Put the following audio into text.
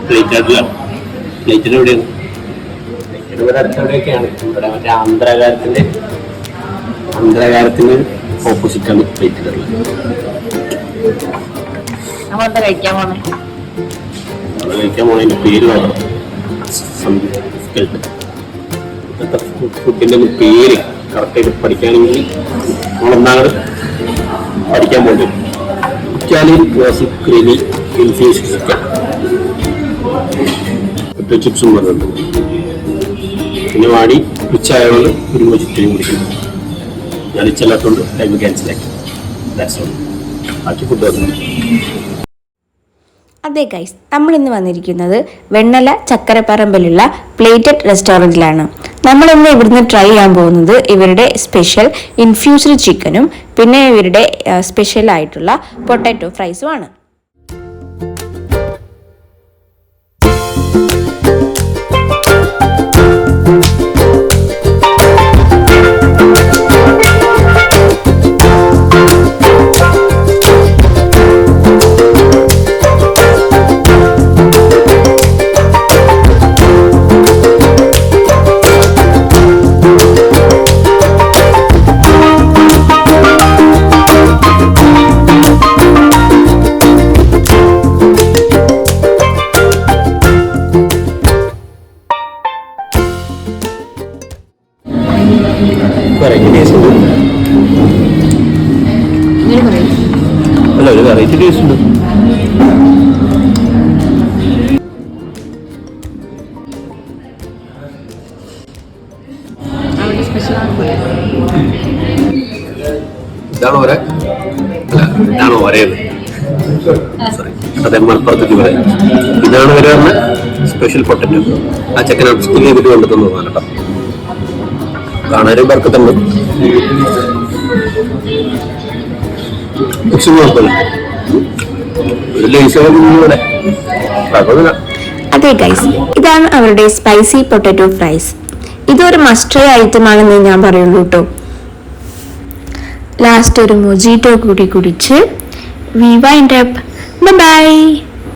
പ്ലേറ്റിലാണ്. പ്ലേറ്റിന് എവിടെയാണ്? ഇവിടെ അടുത്തെവിടെയൊക്കെയാണ്. ഇവിടെ മറ്റേ ആന്ധ്രാകാരത്തിന് ഓപ്പോസിറ്റാണ് പ്ലേറ്റിലുള്ളത്. കഴിക്കാൻ പോണതിന്റെ പേര് വേണം. ഇന്നത്തെ ഫുഡിന്റെ പേര് കറക്റ്റായിട്ട് പഠിക്കുകയാണെങ്കിൽ നമ്മളെന്താണ് പഠിക്കാൻ പോകുന്നത്. Italian classic creamy infused chicken ചിപ്സും പറഞ്ഞിട്ടുണ്ട്. പിന്നെ വാടി ഉച്ചയായതുകൊണ്ട് ഒരു ചുറ്റിനും കുടിക്കുന്നു. ഞാൻ ഇച്ചല്ലാത്തതുകൊണ്ട് ടൈം ക്യാൻസലാക്കി. ബാക്കി ഫുഡ് വന്നു. അതെ ഗൈസ്, നമ്മളിന്ന് വന്നിരിക്കുന്നത് വെണ്ണല ചക്കരപ്പറമ്പിലുള്ള പ്ലേറ്റഡ് റെസ്റ്റോറൻറ്റിലാണ്. നമ്മളിന്ന് ഇവിടുന്ന് ട്രൈ ചെയ്യാൻ പോകുന്നത് ഇവരുടെ സ്പെഷ്യൽ ഇൻഫ്യൂസ്ഡ് ചിക്കനും പിന്നെ ഇവരുടെ സ്പെഷ്യൽ ആയിട്ടുള്ള പൊട്ടാറ്റോ ഫ്രൈസും ആണ്. അല്ല, ഒരു വെറൈറ്റി ടേസ്റ്റ് ഉണ്ട്. ഇതാണോ ഒരേത്? സോറി, അതെ, മലപ്പുറത്തേക്ക് പറയാം. ഇതാണ് വരെ പറഞ്ഞ സ്പെഷ്യൽ പൊട്ടറ്റോ. ആ ചെക്കൻ സ്റ്റിൽ ചെയ്തിട്ട് കൊണ്ടുതന്നതാണ് കേട്ടോ. കാണാനും ബർക്കത്തുണ്ട്. അതെ ഗൈസ്, ഇതാണ് അവരുടെ സ്പൈസി പൊട്ടാറ്റോ ഫ്രൈസ്. ഇതൊരു മസ്റ്റ് ട്രൈ ഐറ്റം ആണെന്ന് ഞാൻ പറയുള്ളൂ കേട്ടോ. ലാസ്റ്റ് ഒരു മൊജിറ്റോ കൂടി കുടിച്ച് വി വൈൻഡ് അപ്പ്. ബൈ.